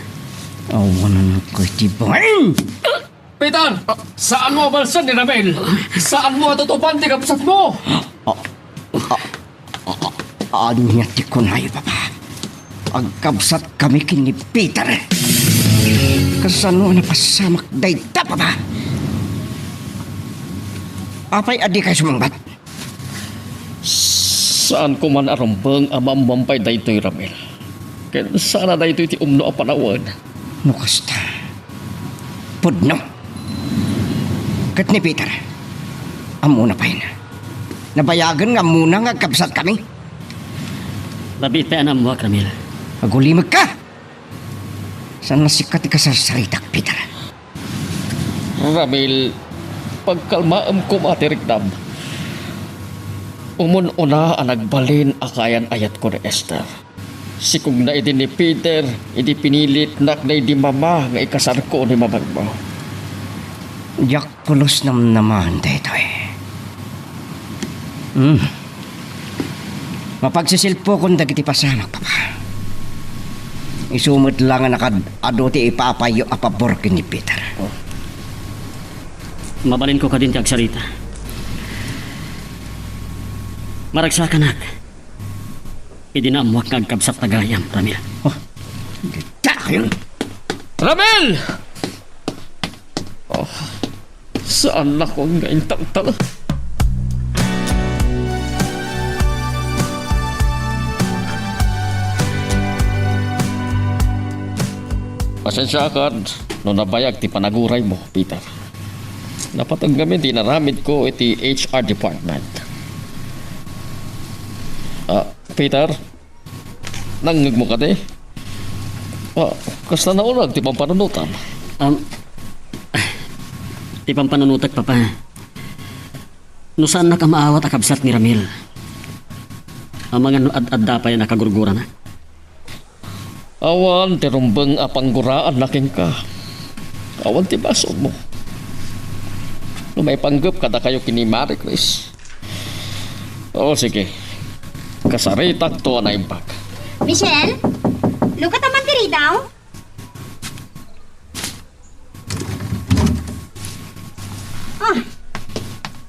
Awanan ko tibain! Peter! Saan mo balsan ni Ramel? Saan mo tutupan di kapsat mo? Ano niya ti kunayo, Papa? Agkabsat kami kini Peter. Kasano na pasamak dayta, Papa? Apay adi kayo sumangbat? Saan ko man arambang amambampay daytoy Ramel? Kaya sana daytoy ti umno a panawan. Nukasta. Pudno. Kat ni Peter. Amuna pa yun. Nabayagan nga muna nga kabsat kami. Labit pa anam mo, Ramil. Agulimag ka! Saan nasikat ka sa saritak, Peter? Ramel, pagkalmaam ko matirikdam. Umun-una ang nagbalin akayan ayat ko ni Esther. Sikong na idin ni Peter, idi pinilit nak na idi mama nga ikasar ko ni mamagmo. Yak pulos nam naman dito eh. Mapagsisilpo kong dagiti pasamak, Papa. Isumot lang nga nakad-ado ti ipapayo a pabor ni Peter. Mabalin ko ka din ti agsarita. Maragsakan ak. Idinamuak nga agkabsat tagayam, Ramil. Takil! Ramel! Oh, saan ako ngayon tangtang? Pasensya ka no nabayag ti panaguray mo, Peter. Napatanggamin di naramid ko iti HR department. Peter, nangag mo ka di? Kasta naunag ti pampanunutan. Di pampanunutak, Papa. No saan na ka maawat akabsat ni Ramil? Ang mga ad-adda pa yan nakagurgura na. Awan, ti rumbeng apangguraan naking ka. Awan ti basog mo. No may panggap kada kayo kini Marie Chris. Sige. Kasaritak to na imbag. Michelle? Lukat naman diri daw?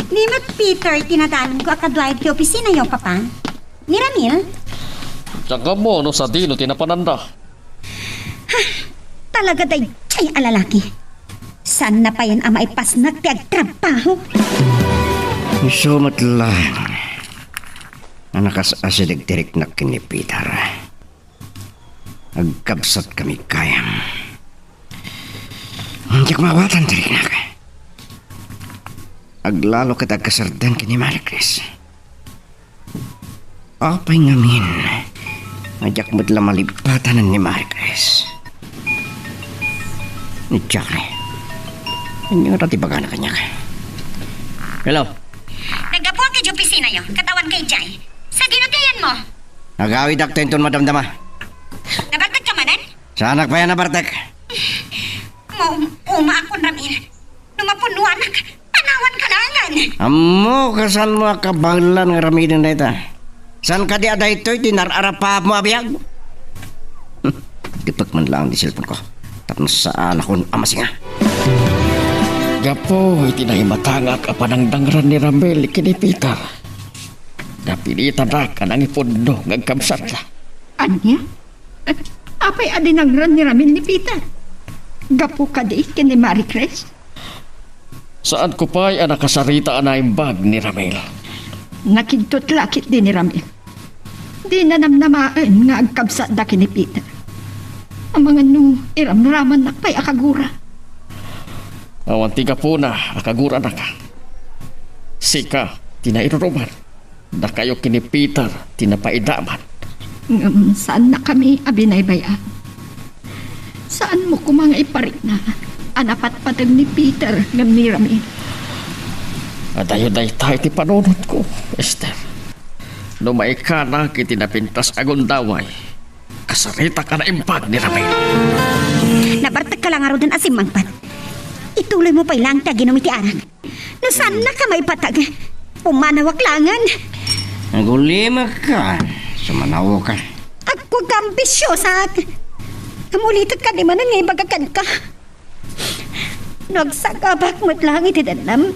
Limot Peter, tinadalan ko akadwayad ki opisina yung papa. Ni Ramil? Tsaka mo, no sa dino tinapananda. Talaga day chay alalaki. Saan na pa yan ang maipas na tiagtrabaho? Sumat lang. Anakas asilig tirik na kini Peter. Agkabsat kami kayam. Hindi ko mawatan tirik na ka. Aglalo kita kasardan kini Marie Chris. Apay ngamin. Ajak mo't lang malipatan ni Marie Chris. Ni Jackie. Hindi nga rati baga na kanya ka. Hello? Naggapuan kay opisina yo, katawan kay Jay. Sa dinutayan mo? Nagawid ak tenton madamdama. Nabartag ka manan? Sanak pa yan na Bartek. Uma akong Ramil. Numapunuan ak. Panawan ka langan. Amo, kasan mo kabalan nga ramidin na ita? San ka di ada ito'y dinararapa mo abiyag? Dipak man lang di cellphone ko. Tapos sa alakon amasi nga. Gapo, iti na imatangak apanang dangran ni Ramel kini Peter. Napilitan na ka nang ipundo ngagkamsat la. Anya? Apay adinagran ni Ramil ni Peter. Gapo ka di kini Marie Chris. Saan ko pa'y nakasarita na imbag ni Ramel? Nakidtot lakit din ni Ramil. Di na namnamaan nga agkabsat da kini Peter. Ang mga iramraman na pa'y akagura. Awan tiga po na, akagura na ka. Sika, tinairuruman. Na kayo kini Peter, tinapaidaman. Saan na kami abinaybayan? Saan mo ko mga iparik na anapat-patag ni Peter ng ni Ramil? Adayo-day tayo ti panunod ko, Esther. Lumay ka na kitinapintas agundaway. Kasarita ka na imbag ni Ramil. Nabartag ka lang aro din asim mangpat. Ituloy mo pa ilang taginom iti arang. No saan na ka may patag? Pumanawak langan. Nagulima ka. Sumanawo ka. Ako gambisyosa. Kamulitot ka di man nga ibagakan ka. Nagsagabak mo't lang itidanam.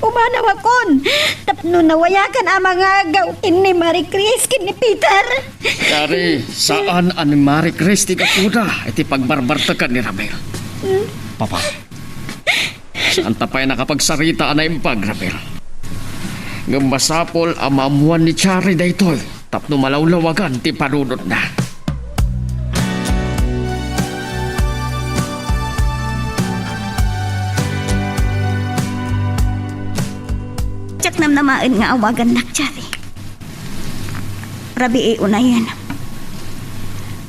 Pumanawakon. Tapno nawayakan ang mga gawin ni Marie Chris ni Peter. Kari, saan ang Marie Chris ti kapuda iti pagbarbarta ka ni Ramel? Papa, saan tapay nakapagsarita na imbag, Ramel? Ngambasapol ang mamuan ni Chari daytoy tapno malawlawagan ti panunod na. Tsak namnamaan nga awagan nak, Chari. Rabi unayan.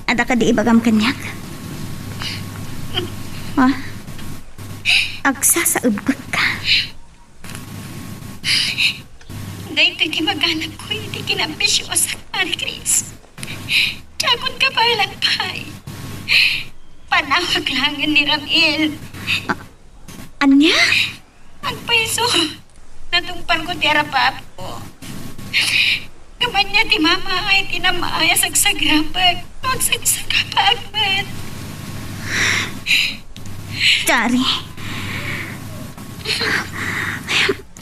Ada ka di ibagam kanyak? Agsasaubot ka. Dahil di maganap ko, hindi kinambisyosa, Marie Chris. Tiyakon ka pa ilang pay. Panawag langan ni Ramil. Anya? Ang peso, natungpan ko ti arapap ko. Gaman niya ti mama ay tinamaaya sagsagrapag. Magsagsagapag, man. Chari.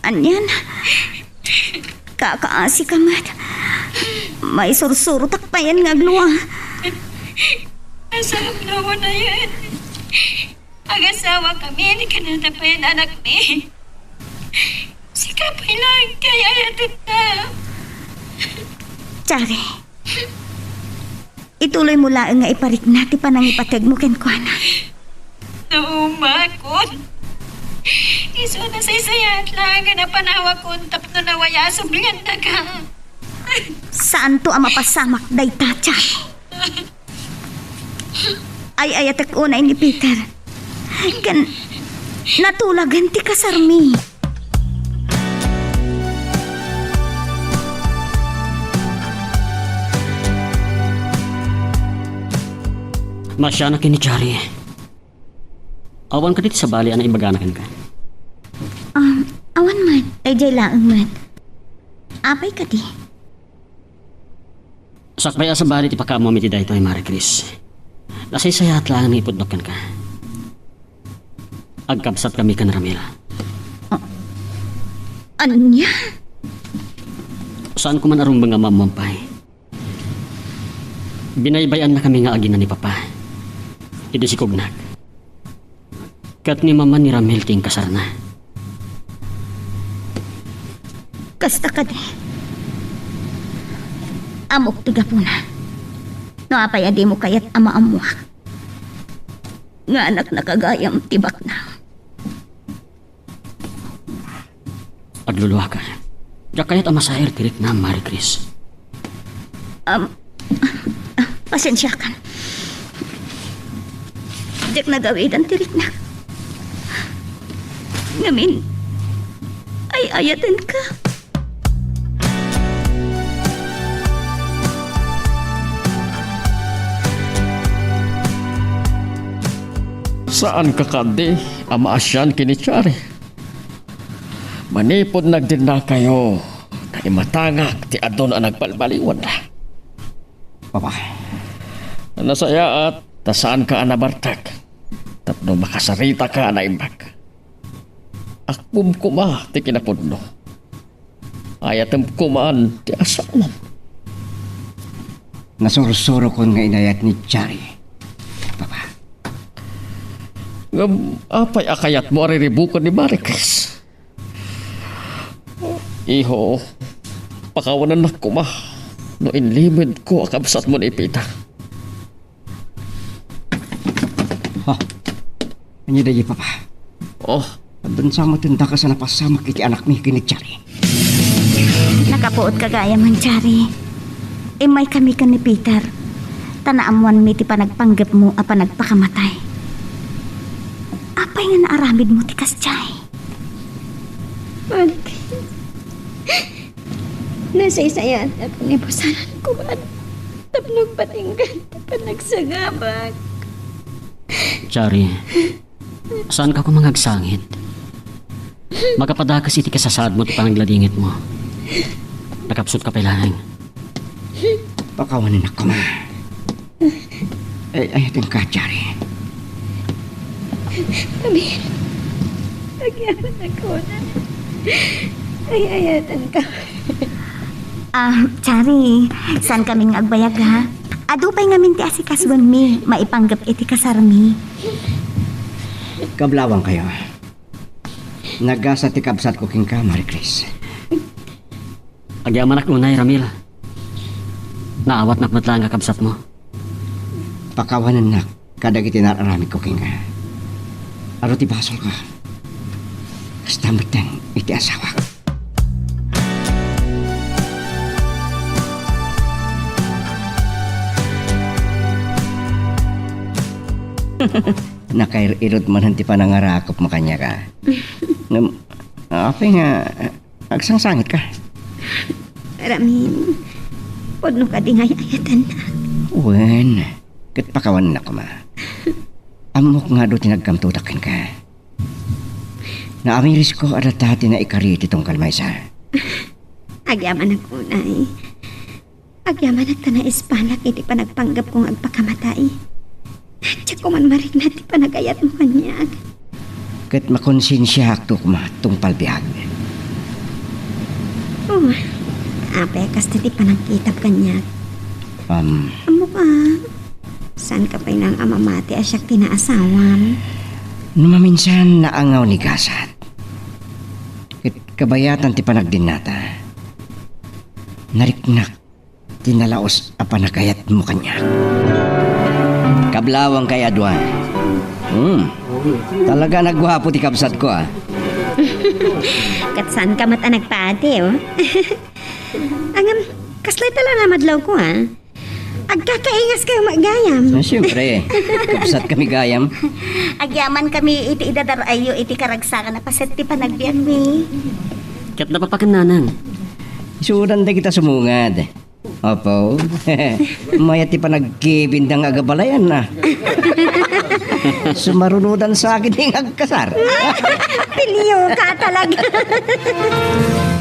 Anyan. Kakaasi ka, mat. May sursuro takpayan nga gluwa. Asam nawa na yan.Ag-asawa kami, hindi ka natapayan anak ni. Si Kapay lang, kaya yatut na. Chari. ituloy mo laang nga iparik na ti panangipateg mo ken kuana. Naumakon. Iso na sa isayat lang nga napanawa ko tapno na waya sublihan na ka. Saan to ang mapasamak day tatya? Ay ayatek unay ni Peter. Kan natulagan ti kasarmi. Masya na kini Chari. Awan ka dito sa bali ana ibaganakan ka. Awan man, ay jay laang man. Apay ka di. Sakbaya sa bali ti pakamo mi ti daytoy Marie Chris. Nasaysayat lang ni ipudnokan ka. Agkabsat kami kan Ramil. Anya? Saan ko man arong mga mamampay? Binaybayan na kami nga agina ni Papa. Ito si Kugnak. Kat ni Mama ni Ramil ting kasarna. Kasta ka di. Amok tiga po na. No apay adi mo kayat ama-amuak. Nga anak nakagayam tibak na. Agluluwa ka. Diyak kayat amasaher tirik na Marie Chris. Pasensya ka. Diyak nagawid ang tirik na. Ngamin, ay ayatan ka. Saan ka kadi? Amaasyan kini Chari. Manipod nagdin na kayo. Na imatangak ti adon ang nagbalbaliwan na. Papa, Nasaya at tasaan ka anabartag. Tapno makasarita ka na imbag. Akbum kuma ti kinapudno. Ayatem kumaan ti asawam. nasurusuro ko nga inayat ni Chari. Papa, Ngam apay akayat mo ariribukan ni Maricris. Iho, pakawanan na kuma. No inlimid ko akabsat mo ni Pita. ano dahi Papa? Oh, Doon sa matunda ka sa napasama kiti anak mi kini Chari. Nakapuot kagaya man, Chari. Imay kami ka ni Peter. Tanaamuan mi ti panagpanggap mo a panagpakamatay. Apay nga naaramid mo ti kasyay. Nasaysayat at nipusanan ko ba? Tapnog patinggan, panagsagabag. Chari, saan ka kumangagsangit? Magapadakas iti kasasad mo ti panagladingit mo. Nakapsot ka pailanang. Pakawanan ako ma. Ay, ayatin ka, Chari. Amin. Agyaman ako na. Ay, ayatan ka. Chari, saan kaming agbayag ha? Adupay ngamin ti asikasuan mi, maipanggap iti kasarmi. Kablawang kayo. Nagasa ti kabsat ko king ka, Marie Chris. Agyaman ako unay, Ramil. Naawat nakmatla nga kabsat mo. Pakawanan na kadag iti nararami ko king ka. Aro ti basol ka. Basta matang iti asawa. Nakairot man hanti pa nangarakop mo kanya ka. Apay nga, agsangsangit ka. Ramin, podno ka di ngay ayatan na. Uwan, kat pakawanan ako ma. Amok nga do tinagkamtutakin ka. Naamiris ko adatati na ikarit itong kalmaysa. Agyaman ako unay. Agyaman at na espalak iti panagpanggap kong agpakamatay. Tiyak ko man marik na ti panagayat mo kanyag. Kat makonsensya akto kuma itong palbihag. Oh, apay kas ti panagkitap kanyag. Amo ka. Saan ka pa'y nang amamati asyak tinaasawam? Numaminsan naangaw ni Gasat. Kat kabayatan ti panagdinata. Nariknak, tinalaos a panakayat mo kanya. Kablawang kay Adwan. Talaga nagwapo ti kabsat ko ah. Katsan ka mata nagpaate, oh. Angam, kaslay tala na madlaw ko, ha? Agkakaingas kayo magayam. Siyempre, kabsat kami gayam. Agyaman kami iti idadarayo iti karagsakan na paset ti panagbiag mi. Kat napapakan nanang. Isuran da kita sumungad. Opo. Mayat ti pa nagkibindang agabalayan na. Sumarunudan sa akin yung agkasar. Piliyo ka talaga.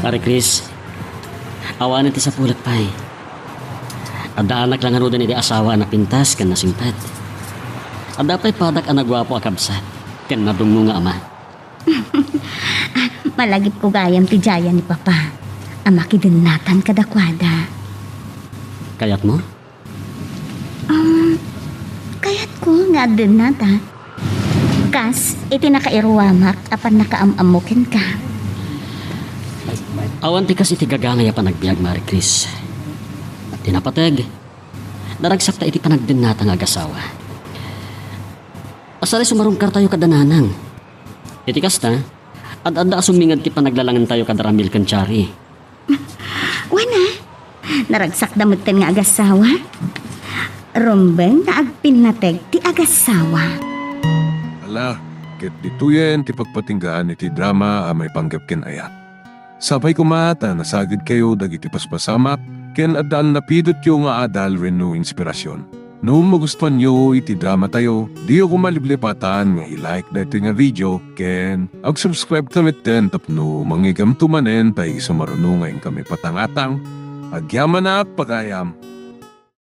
Mari Chris, awanan ti sa pulat pa eh. Ada anak lang hanudan iti asawa na pintas kan nasimpat. Ada pa'y padak ang nagwapo akabsat kan nadungo nga ama. Malagip ko gayam ti jaya ni Papa. Ama kidinatan kadakwada. Kayat mo? Kayat ko nga din nata. Kas, iti nakairuwamak apan nakaamamukin ka. Awan ti kas iti gagangay pa nagbiag Mari Chris. Tinapateg. Naragsak ta iti panagdinata nga agasawa. Asali sumarungkar tayo kadananang. Iti kasta, ad-ada sumingad ti panaglalangan tayo kadaramil kan Chari. Wana, naragsak damutin nga agasawa. Rumbeng nga agpinateg ti agasawa. Ala, ket dituyen ti pagpatinggaan iti drama a may panggap ken ayat. Sabay kumata nasagid kayo dagiti paspasamak ken adal napidot yung nga adal reno inspirasyon. No magustuhan nyo iti drama tayo, di ako maliblipatan nga i-like dito nga video ken ag-subscribe tamit den tapno mangigam tumanen tayo sumarunungayin kami patangatang agyaman na pagayam.